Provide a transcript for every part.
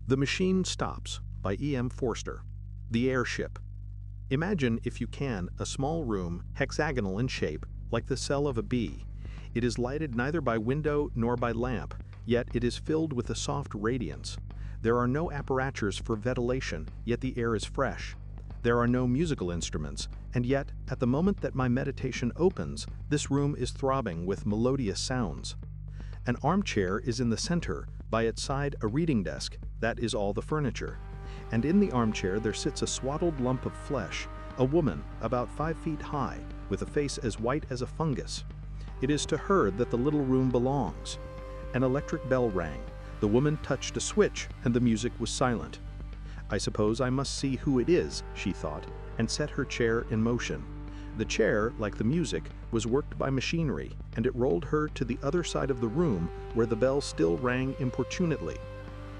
The Machine Stops by E.M. Forster. The Airship. Imagine, if you can, a small room, hexagonal in shape, like the cell of a bee. It is lighted neither by window nor by lamp, yet it is filled with a soft radiance. There are no apparatures for ventilation, yet the air is fresh. There are no musical instruments, and yet, at the moment that my meditation opens, this room is throbbing with melodious sounds. An armchair is in the center, by its side a reading desk, that is all the furniture. And in the armchair there sits a swaddled lump of flesh, a woman about 5 feet high, with a face as white as a fungus. It is to her that the little room belongs. An electric bell rang. The woman touched a switch, and the music was silent. I suppose I must see who it is, she thought, and set her chair in motion. The chair, like the music, was worked by machinery, and it rolled her to the other side of the room, where the bell still rang importunately.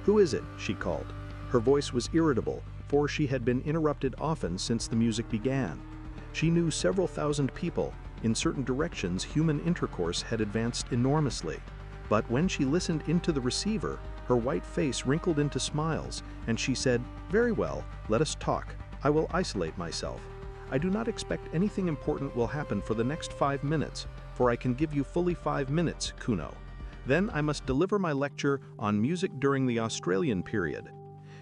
"Who is it?" she called. Her voice was irritable, for she had been interrupted often since the music began. She knew several thousand people. In certain directions, human intercourse had advanced enormously. But when she listened into the receiver, her white face wrinkled into smiles, and she said, "Very well, let us talk. I will isolate myself. I do not expect anything important will happen for the next 5 minutes, for I can give you fully 5 minutes, Kuno. Then I must deliver my lecture on music during the Australian period."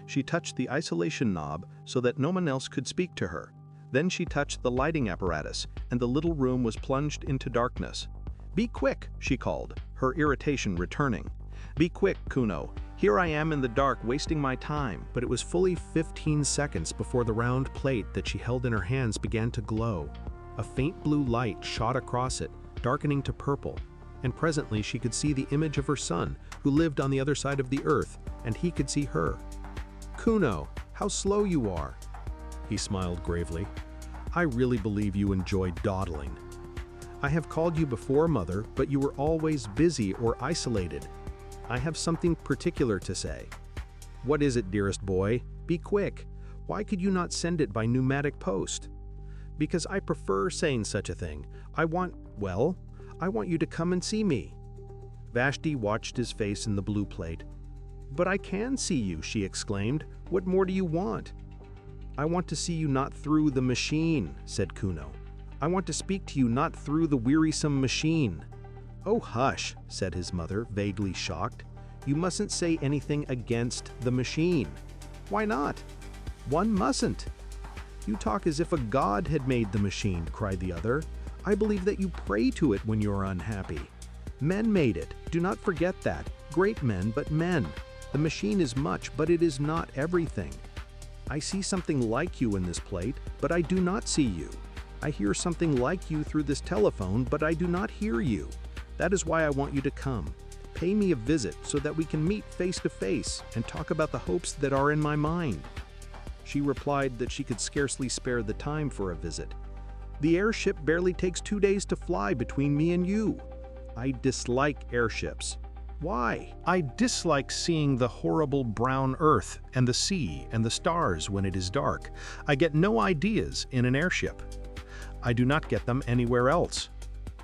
She touched the isolation knob so that no one else could speak to her. Then she touched the lighting apparatus, and the little room was plunged into darkness. "Be quick," she called, her irritation returning. "Be quick, Kuno. Here I am in the dark wasting my time." But it was fully 15 seconds before the round plate that she held in her hands began to glow. A faint blue light shot across it, darkening to purple, and presently she could see the image of her son, who lived on the other side of the earth, and he could see her. "Kuno, how slow you are." He smiled gravely. "I really believe you enjoy dawdling. I have called you before, Mother, but you were always busy or isolated. I have something particular to say." "What is it, dearest boy? Be quick. Why could you not send it by pneumatic post?" "Because I prefer saying such a thing. I want you to come and see me." Vashti watched his face in the blue plate. "But I can see you," she exclaimed. "What more do you want?" "I want to see you not through the machine," said Kuno. "I want to speak to you not through the wearisome machine." "Oh, hush," said his mother, vaguely shocked. "You mustn't say anything against the machine." "Why not?" "One mustn't." "You talk as if a god had made the machine," cried the other. "I believe that you pray to it when you're unhappy. Men made it. Do not forget that. Great men, but men. The machine is much, but it is not everything. I see something like you in this plate, but I do not see you. I hear something like you through this telephone, but I do not hear you. That is why I want you to come. Pay me a visit so that we can meet face to face and talk about the hopes that are in my mind." She replied that she could scarcely spare the time for a visit. "The airship barely takes 2 days to fly between me and you." "I dislike airships." "Why?" "I dislike seeing the horrible brown earth and the sea and the stars when it is dark. I get no ideas in an airship. I do not get them anywhere else."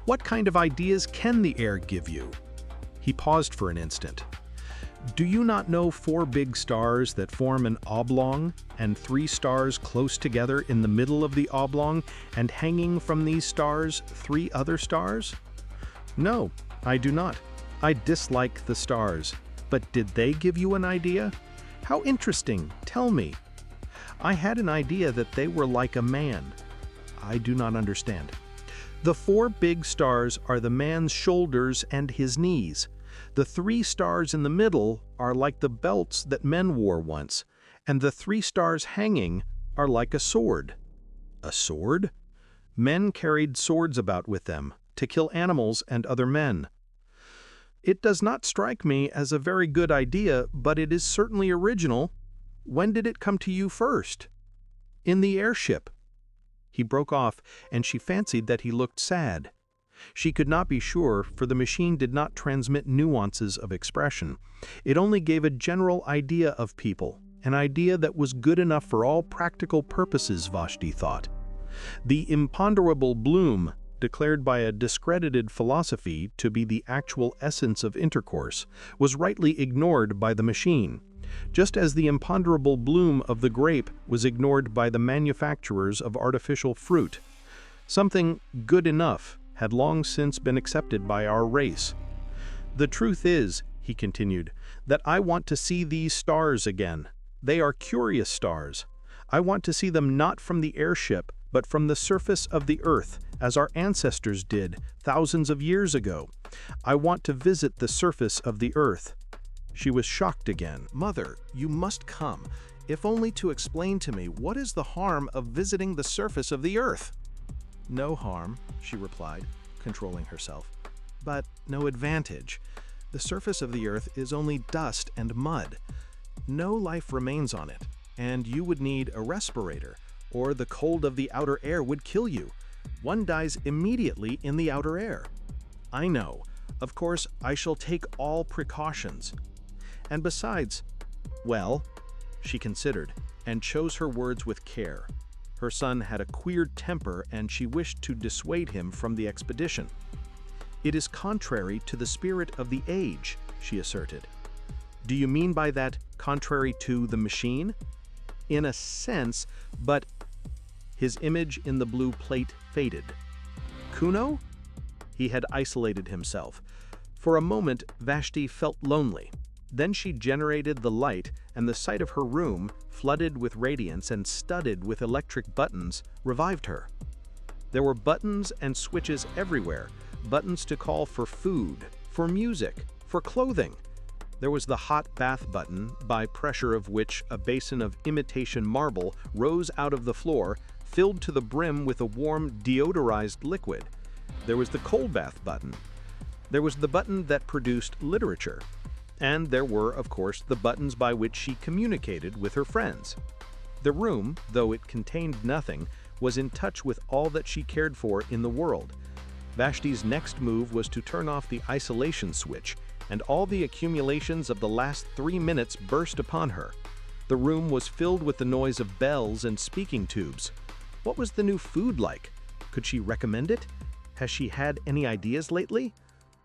"What kind of ideas can the air give you?" He paused for an instant. "Do you not know 4 big stars that form an oblong, and 3 stars close together in the middle of the oblong, and hanging from these stars 3 other stars?" "No, I do not. I dislike the stars. But did they give you an idea?" "How interesting. Tell me." "I had an idea that they were like a man." "I do not understand." "The 4 big stars are the man's shoulders and his knees. The 3 stars in the middle are like the belts that men wore once, and the 3 stars hanging are like a sword." "A sword?" "Men carried swords about with them, to kill animals and other men." "It does not strike me as a very good idea, but it is certainly original. When did it come to you first?" "In the airship." He broke off, and she fancied that he looked sad. She could not be sure, for the machine did not transmit nuances of expression. It only gave a general idea of people, an idea that was good enough for all practical purposes, Vashti thought. The imponderable bloom, declared by a discredited philosophy to be the actual essence of intercourse, was rightly ignored by the machine. just as the imponderable bloom of the grape was ignored by the manufacturers of artificial fruit. Something good enough had long since been accepted by our race. "The truth is," he continued, "that I want to see these stars again. They are curious stars. I want to see them not from the airship, but from the surface of the earth, as our ancestors did thousands of years ago. I want to visit the surface of the earth." She was shocked again. "Mother, you must come, if only to explain to me what is the harm of visiting the surface of the earth." "No harm," she replied, controlling herself, "but no advantage. The surface of the earth is only dust and mud. No life remains on it, and you would need a respirator, or the cold of the outer air would kill you. One dies immediately in the outer air." "I know. Of course, I shall take all precautions. And besides, well," she considered, and chose her words with care. Her son had a queer temper, and she wished to dissuade him from the expedition. "It is contrary to the spirit of the age," she asserted. "Do you mean by that contrary to the machine?" "In a sense, but—" His image in the blue plate faded. Kuno? He had isolated himself. For a moment, Vashti felt lonely. Then she generated the light, and the sight of her room, flooded with radiance and studded with electric buttons, revived her. There were buttons and switches everywhere, buttons to call for food, for music, for clothing. There was the hot bath button, by pressure of which a basin of imitation marble rose out of the floor, filled to the brim with a warm, deodorized liquid. There was the cold bath button. There was the button that produced literature. And there were, of course, the buttons by which she communicated with her friends. The room, though it contained nothing, was in touch with all that she cared for in the world. Vashti's next move was to turn off the isolation switch, and all the accumulations of the last 3 minutes burst upon her. The room was filled with the noise of bells and speaking tubes. What was the new food like? Could she recommend it? Has she had any ideas lately?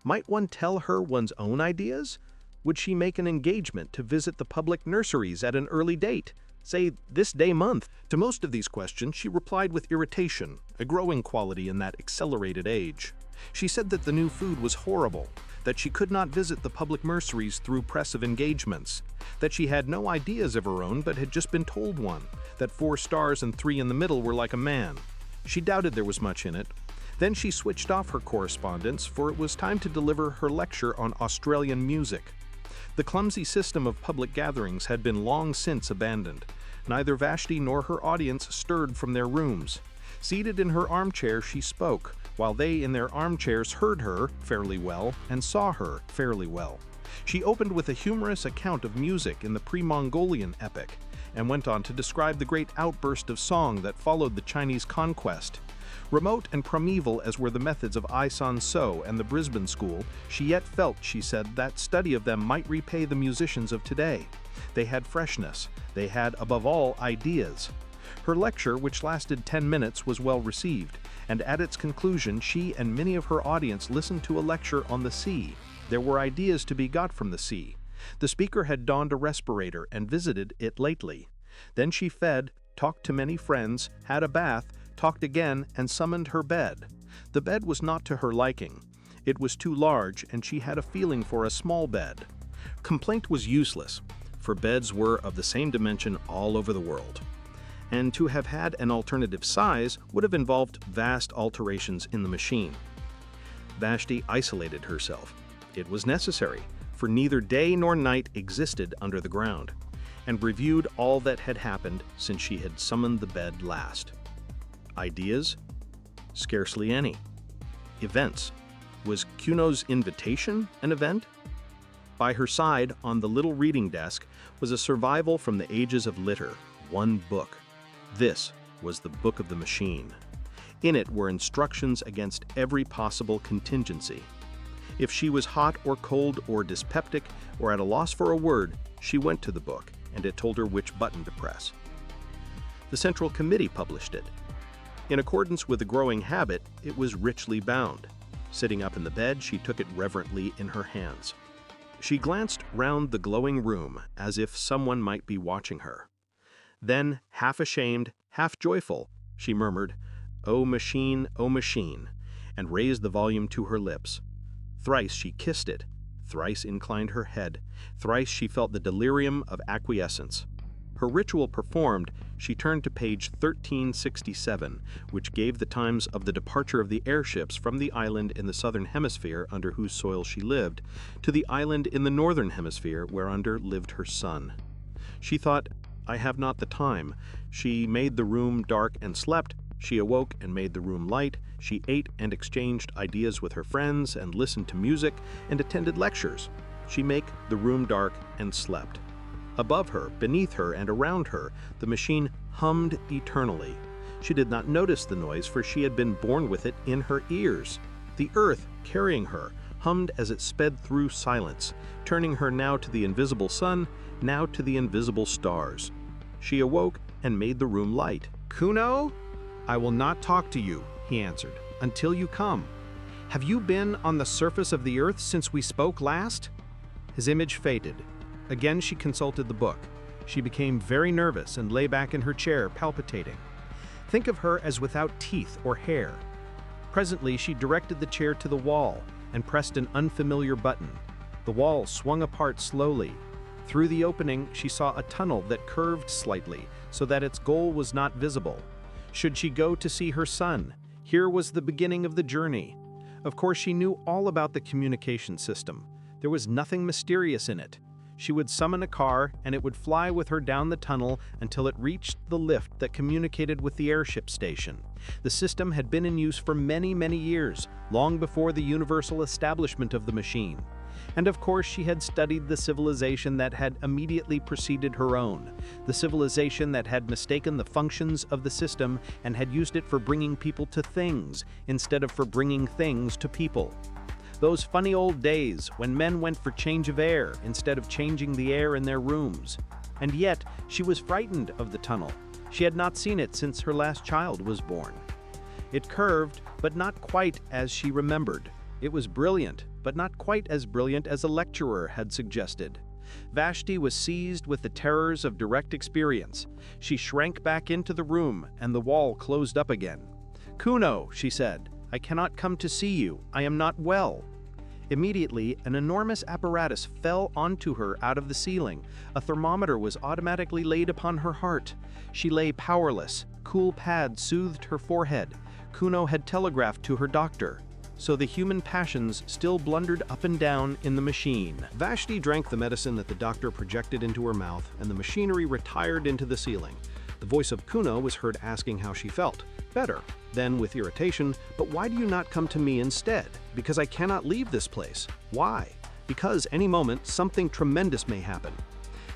Might one tell her one's own ideas? Would she make an engagement to visit the public nurseries at an early date, say this day month? To most of these questions she replied with irritation, a growing quality in that accelerated age. She said that the new food was horrible, that she could not visit the public nurseries through press of engagements, that she had no ideas of her own but had just been told one, that 4 stars and 3 in the middle were like a man. She doubted there was much in it. Then she switched off her correspondence, for it was time to deliver her lecture on Australian music. The clumsy system of public gatherings had been long since abandoned. Neither Vashti nor her audience stirred from their rooms. Seated in her armchair, she spoke, while they in their armchairs heard her fairly well and saw her fairly well. She opened with a humorous account of music in the pre-Mongolian epic, and went on to describe the great outburst of song that followed the Chinese conquest. Remote and primeval as were the methods of Ai San So and the Brisbane School, she yet felt, she said, that study of them might repay the musicians of today. They had freshness. They had, above all, ideas. Her lecture, which lasted 10 minutes, was well received, and at its conclusion she and many of her audience listened to a lecture on the sea. There were ideas to be got from the sea. The speaker had donned a respirator and visited it lately. Then she fed, talked to many friends, had a bath, talked again, and summoned her bed. The bed was not to her liking. It was too large, and she had a feeling for a small bed. Complaint was useless, for beds were of the same dimension all over the world. And to have had an alternative size would have involved vast alterations in the machine. Vashti isolated herself. It was necessary, for neither day nor night existed under the ground, and reviewed all that had happened since she had summoned the bed last. Ideas? Scarcely any. Events? Was Kuno's invitation an event? By her side, on the little reading desk, was a survival from the ages of litter, one book. This was the Book of the Machine. In it were instructions against every possible contingency. If she was hot or cold or dyspeptic or at a loss for a word, she went to the book, and it told her which button to press. The Central Committee published it. In accordance with a growing habit, it was richly bound. Sitting up in the bed, she took it reverently in her hands. She glanced round the glowing room as if someone might be watching her. Then, half ashamed, half joyful, she murmured, "O machine, and raised the volume to her lips. Thrice she kissed it, thrice inclined her head, thrice she felt the delirium of acquiescence. Her ritual performed, she turned to page 1367, which gave the times of the departure of the airships from the island in the southern hemisphere under whose soil she lived, to the island in the northern hemisphere whereunder lived her son. She thought, I have not the time. She made the room dark and slept. She awoke and made the room light. She ate and exchanged ideas with her friends and listened to music and attended lectures. She make the room dark and slept. Above her, beneath her, and around her, the machine hummed eternally. She did not notice the noise, for she had been born with it in her ears. The earth, carrying her, hummed as it sped through silence, turning her now to the invisible sun, now to the invisible stars. She awoke and made the room light. "Kuno? I will not talk to you," he answered, "until you come. Have you been on the surface of the earth since we spoke last?" His image faded. Again she consulted the book. She became very nervous and lay back in her chair, palpitating. Think of her as without teeth or hair. Presently she directed the chair to the wall and pressed an unfamiliar button. The wall swung apart slowly. Through the opening she saw a tunnel that curved slightly so that its goal was not visible. Should she go to see her son? Here was the beginning of the journey. Of course she knew all about the communication system. There was nothing mysterious in it. She would summon a car, and it would fly with her down the tunnel until it reached the lift that communicated with the airship station. The system had been in use for many, many years, long before the universal establishment of the machine. And of course she had studied the civilization that had immediately preceded her own, the civilization that had mistaken the functions of the system and had used it for bringing people to things, instead of for bringing things to people. Those funny old days when men went for change of air instead of changing the air in their rooms. And yet, she was frightened of the tunnel. She had not seen it since her last child was born. It curved, but not quite as she remembered. It was brilliant, but not quite as brilliant as a lecturer had suggested. Vashti was seized with the terrors of direct experience. She shrank back into the room, and the wall closed up again. "Kuno," she said, "I cannot come to see you. I am not well." Immediately, an enormous apparatus fell onto her out of the ceiling. A thermometer was automatically laid upon her heart. She lay powerless. Cool pads soothed her forehead. Kuno had telegraphed to her doctor. So the human passions still blundered up and down in the machine. Vashti drank the medicine that the doctor projected into her mouth, and the machinery retired into the ceiling. The voice of Kuno was heard asking how she felt. Better. Then, with irritation, "But why do you not come to me instead?" "Because I cannot leave this place." "Why?" "Because any moment something tremendous may happen."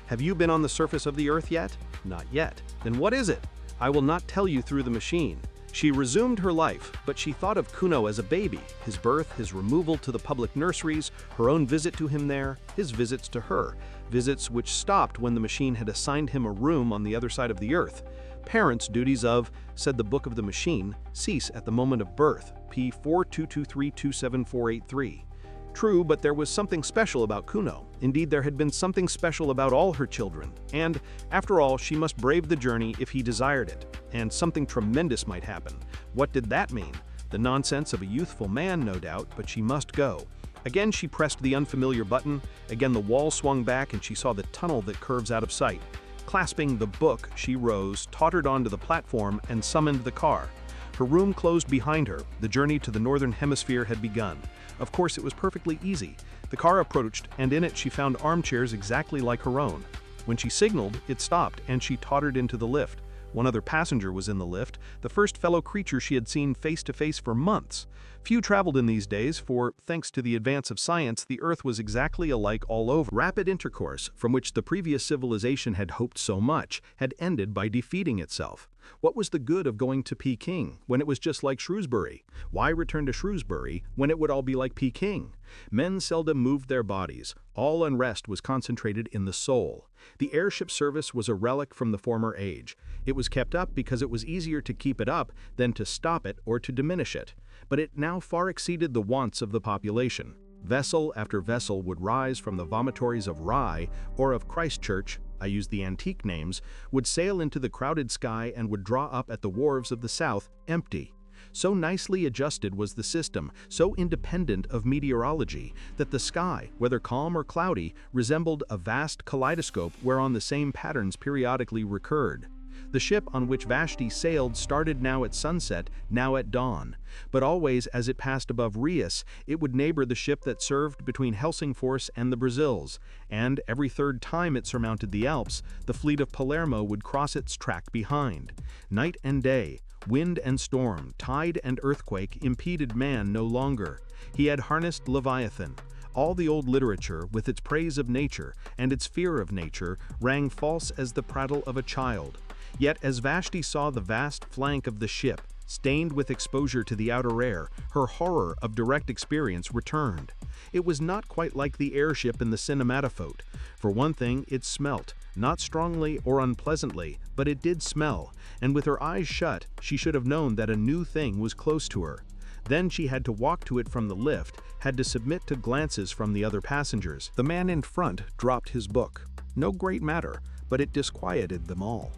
"Have you been on the surface of the earth yet?" "Not yet." "Then what is it?" "I will not tell you through the machine." She resumed her life, but she thought of Kuno as a baby, his birth, his removal to the public nurseries, her own visit to him there, his visits to her, visits which stopped when the machine had assigned him a room on the other side of the earth. Parents' duties of, said the book of the machine, cease at the moment of birth, p. 4223-27483. True, but there was something special about Kuno. Indeed, there had been something special about all her children, and, after all, she must brave the journey if he desired it, and something tremendous might happen. What did that mean? The nonsense of a youthful man, no doubt, but she must go. Again she pressed the unfamiliar button, again the wall swung back and she saw the tunnel that curves out of sight. Clasping the book, she rose, tottered onto the platform, and summoned the car. Her room closed behind her. The journey to the northern hemisphere had begun. Of course, it was perfectly easy. The car approached, and in it she found armchairs exactly like her own. When she signaled, it stopped, and she tottered into the lift. One other passenger was in the lift, the first fellow creature she had seen face to face for months. Few traveled in these days, for, thanks to the advance of science, the Earth was exactly alike all over. Rapid intercourse, from which the previous civilization had hoped so much, had ended by defeating itself. What was the good of going to Peking when it was just like Shrewsbury? Why return to Shrewsbury when it would all be like Peking? Men seldom moved their bodies. All unrest was concentrated in the soul. The airship service was a relic from the former age. It was kept up because it was easier to keep it up than to stop it or to diminish it. But it now far exceeded the wants of the population. Vessel after vessel would rise from the vomitories of Rye or of Christchurch, I use the antique names, would sail into the crowded sky and would draw up at the wharves of the south, empty. So nicely adjusted was the system, so independent of meteorology, that the sky, whether calm or cloudy, resembled a vast kaleidoscope whereon the same patterns periodically recurred. The ship on which Vashti sailed started now at sunset, now at dawn, but always as it passed above Rias, it would neighbor the ship that served between Helsingfors and the Brazils, and every third time it surmounted the Alps, the fleet of Palermo would cross its track behind. Night and day, wind and storm, tide and earthquake impeded man no longer. He had harnessed Leviathan. All the old literature, with its praise of nature and its fear of nature, rang false as the prattle of a child. Yet as Vashti saw the vast flank of the ship, stained with exposure to the outer air, her horror of direct experience returned. It was not quite like the airship in the cinematophote. For one thing, it smelt, not strongly or unpleasantly, but it did smell, and with her eyes shut, she should have known that a new thing was close to her. Then she had to walk to it from the lift, had to submit to glances from the other passengers. The man in front dropped his book. No great matter, but it disquieted them all.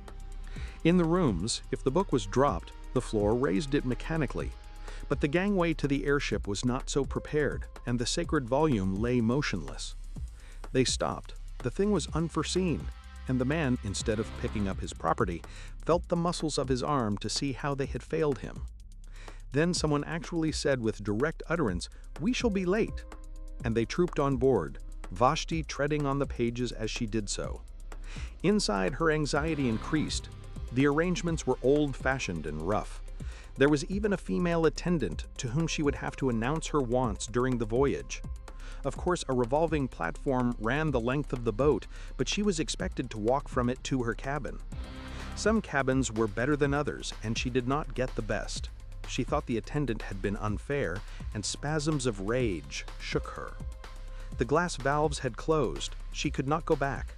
In the rooms, if the book was dropped, the floor raised it mechanically. But the gangway to the airship was not so prepared, and the sacred volume lay motionless. They stopped. The thing was unforeseen, and the man, instead of picking up his property, felt the muscles of his arm to see how they had failed him. Then someone actually said with direct utterance, "We shall be late," and they trooped on board, Vashti treading on the pages as she did so. Inside, her anxiety increased. The arrangements were old-fashioned and rough. There was even a female attendant to whom she would have to announce her wants during the voyage. Of course, a revolving platform ran the length of the boat, but she was expected to walk from it to her cabin. Some cabins were better than others, and she did not get the best. She thought the attendant had been unfair, and spasms of rage shook her. The glass valves had closed. She could not go back.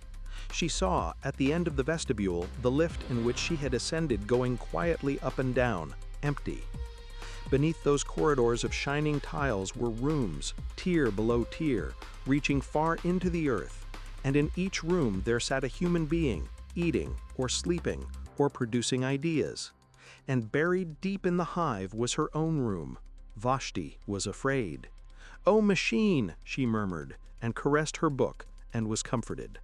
She saw, at the end of the vestibule, the lift in which she had ascended going quietly up and down, empty. Beneath those corridors of shining tiles were rooms, tier below tier, reaching far into the earth, and in each room there sat a human being, eating, or sleeping, or producing ideas. And buried deep in the hive was her own room. Vashti was afraid. "Oh, machine," she murmured, and caressed her book, and was comforted.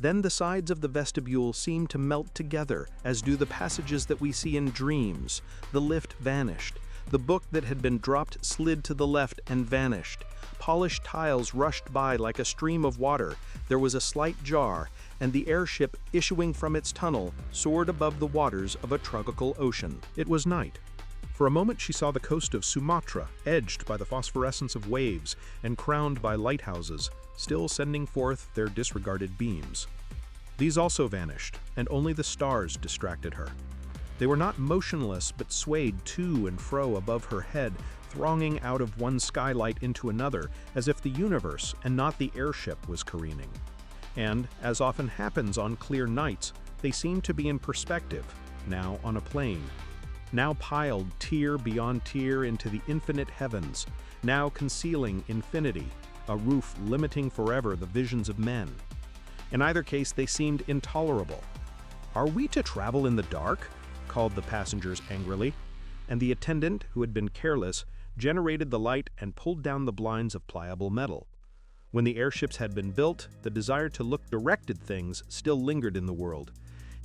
Then the sides of the vestibule seemed to melt together, as do the passages that we see in dreams. The lift vanished. The book that had been dropped slid to the left and vanished. Polished tiles rushed by like a stream of water. There was a slight jar, and the airship, issuing from its tunnel, soared above the waters of a tropical ocean. It was night. For a moment she saw the coast of Sumatra, edged by the phosphorescence of waves and crowned by lighthouses, still sending forth their disregarded beams. These also vanished, and only the stars distracted her. They were not motionless, but swayed to and fro above her head, thronging out of one skylight into another, as if the universe and not the airship was careening. And, as often happens on clear nights, they seemed to be in perspective, now on a plane, now piled tier beyond tier into the infinite heavens, now concealing infinity, a roof limiting forever the visions of men. In either case, they seemed intolerable. "Are we to travel in the dark?" called the passengers angrily, and the attendant, who had been careless, generated the light and pulled down the blinds of pliable metal. When the airships had been built, the desire to look direct at things still lingered in the world.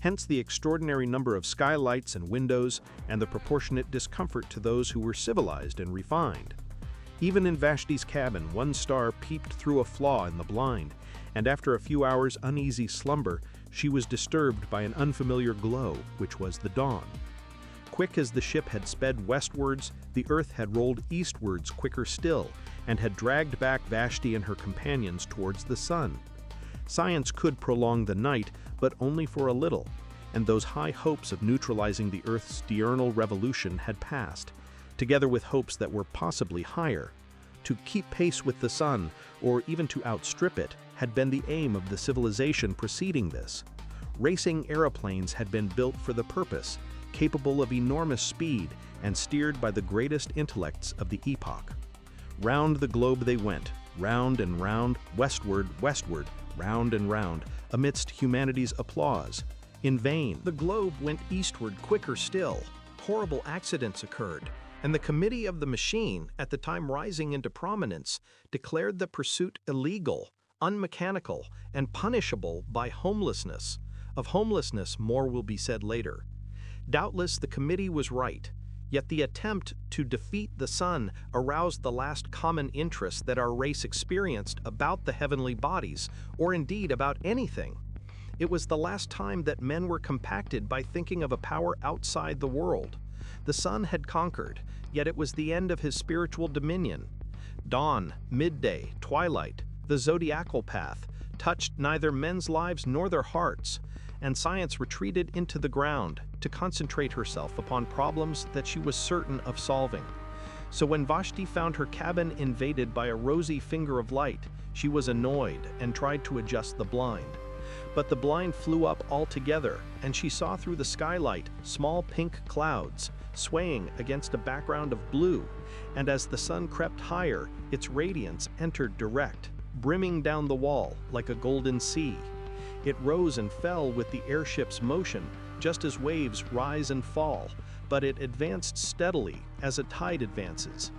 Hence the extraordinary number of skylights and windows, and the proportionate discomfort to those who were civilized and refined. Even in Vashti's cabin, one star peeped through a flaw in the blind, and after a few hours' uneasy slumber, she was disturbed by an unfamiliar glow, which was the dawn. Quick as the ship had sped westwards, the earth had rolled eastwards quicker still, and had dragged back Vashti and her companions towards the sun. Science could prolong the night, but only for a little, and those high hopes of neutralizing the Earth's diurnal revolution had passed, together with hopes that were possibly higher. To keep pace with the sun, or even to outstrip it, had been the aim of the civilization preceding this. Racing aeroplanes had been built for the purpose, capable of enormous speed and steered by the greatest intellects of the epoch. Round the globe they went, round and round, westward, westward, round and round, amidst humanity's applause. In vain, the globe went eastward quicker still. Horrible accidents occurred, and the committee of the machine, at the time rising into prominence, declared the pursuit illegal, unmechanical, and punishable by homelessness. Of homelessness, more will be said later. Doubtless the committee was right, yet the attempt to defeat the sun aroused the last common interest that our race experienced about the heavenly bodies, or indeed about anything. It was the last time that men were compacted by thinking of a power outside the world. The sun had conquered, yet it was the end of his spiritual dominion. Dawn, midday, twilight, the zodiacal path, touched neither men's lives nor their hearts, and science retreated into the ground to concentrate herself upon problems that she was certain of solving. So when Vashti found her cabin invaded by a rosy finger of light, she was annoyed and tried to adjust the blind. But the blind flew up altogether, and she saw through the skylight small pink clouds, swaying against a background of blue, and as the sun crept higher, its radiance entered direct, brimming down the wall like a golden sea. It rose and fell with the airship's motion, just as waves rise and fall, but it advanced steadily as a tide advances.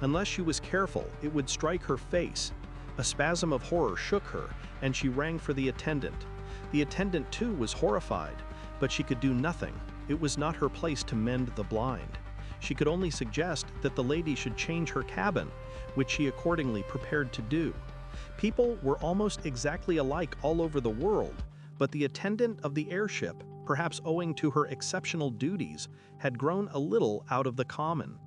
Unless she was careful, it would strike her face. A spasm of horror shook her, and she rang for the attendant. The attendant, too, was horrified, but she could do nothing. It was not her place to mend the blind. She could only suggest that the lady should change her cabin, which she accordingly prepared to do. People were almost exactly alike all over the world, but the attendant of the airship, perhaps owing to her exceptional duties, had grown a little out of the common.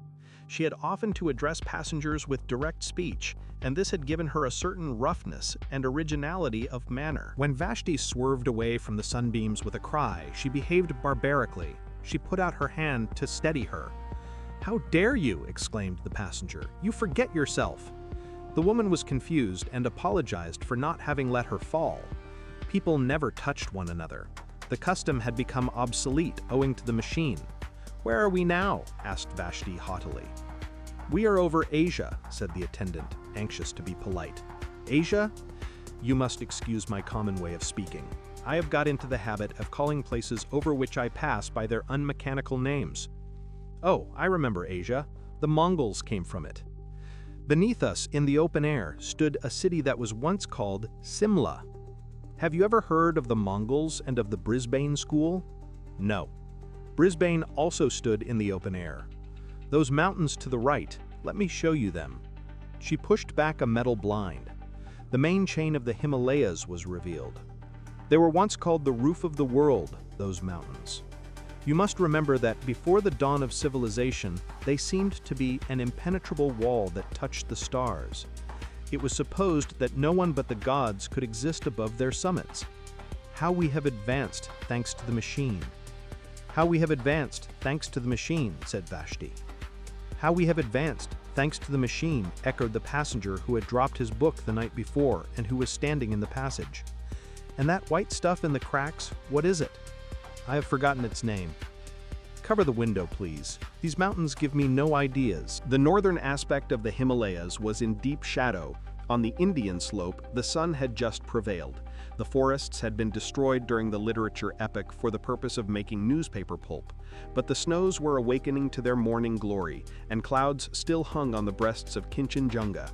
She had often to address passengers with direct speech, and this had given her a certain roughness and originality of manner. When Vashti swerved away from the sunbeams with a cry, she behaved barbarically. She put out her hand to steady her. "How dare you!" exclaimed the passenger. "You forget yourself." The woman was confused and apologized for not having let her fall. People never touched one another. The custom had become obsolete owing to the machine. "Where are we now?" asked Vashti haughtily. "We are over Asia," said the attendant, anxious to be polite. "Asia? You must excuse my common way of speaking. I have got into the habit of calling places over which I pass by their unmechanical names. Oh, I remember Asia. The Mongols came from it." Beneath us, in the open air, stood a city that was once called Simla. Have you ever heard of the Mongols and of the Brisbane School? No. Brisbane also stood in the open air. Those mountains to the right, let me show you them. She pushed back a metal blind. The main chain of the Himalayas was revealed. They were once called the roof of the world, those mountains. You must remember that before the dawn of civilization, they seemed to be an impenetrable wall that touched the stars. It was supposed that no one but the gods could exist above their summits. How we have advanced thanks to the machine. How we have advanced thanks to the machine, said Vashti. How we have advanced thanks to the machine, echoed the passenger who had dropped his book the night before and who was standing in the passage. And that white stuff in the cracks, what is it? I have forgotten its name. Cover the window, please. These mountains give me no ideas. The northern aspect of the Himalayas was in deep shadow. On the Indian slope, the sun had just prevailed. The forests had been destroyed during the literature epoch for the purpose of making newspaper pulp. But the snows were awakening to their morning glory, and clouds still hung on the breasts of Kinchenjunga.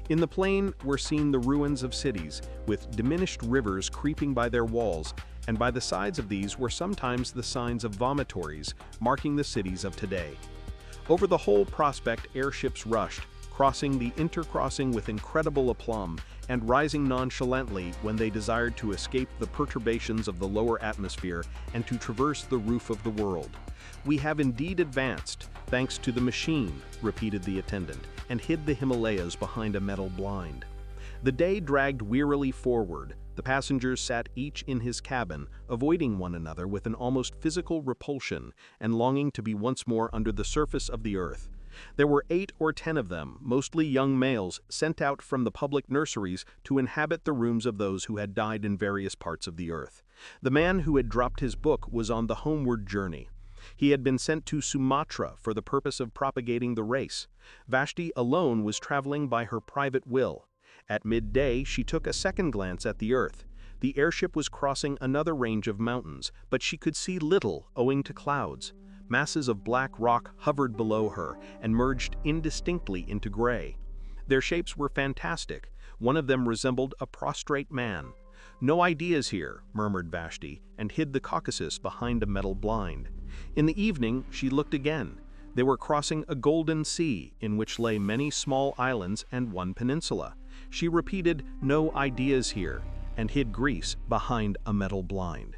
In the plain were seen the ruins of cities, with diminished rivers creeping by their walls, and by the sides of these were sometimes the signs of vomitories, marking the cities of today. Over the whole prospect airships rushed, crossing the intercrossing with incredible aplomb, and rising nonchalantly when they desired to escape the perturbations of the lower atmosphere and to traverse the roof of the world. We have indeed advanced, thanks to the machine, repeated the attendant, and hid the Himalayas behind a metal blind. The day dragged wearily forward. The passengers sat each in his cabin, avoiding one another with an almost physical repulsion and longing to be once more under the surface of the earth. There were 8 or 10 of them, mostly young males, sent out from the public nurseries to inhabit the rooms of those who had died in various parts of the earth. The man who had dropped his book was on the homeward journey. He had been sent to Sumatra for the purpose of propagating the race. Vashti alone was traveling by her private will. At midday, she took a second glance at the Earth. The airship was crossing another range of mountains, but she could see little owing to clouds. Masses of black rock hovered below her and merged indistinctly into gray. Their shapes were fantastic. One of them resembled a prostrate man. "No ideas here," murmured Vashti, and hid the Caucasus behind a metal blind. In the evening, she looked again. They were crossing a golden sea, in which lay many small islands and one peninsula. She repeated, "No ideas here," and hid Greece behind a metal blind.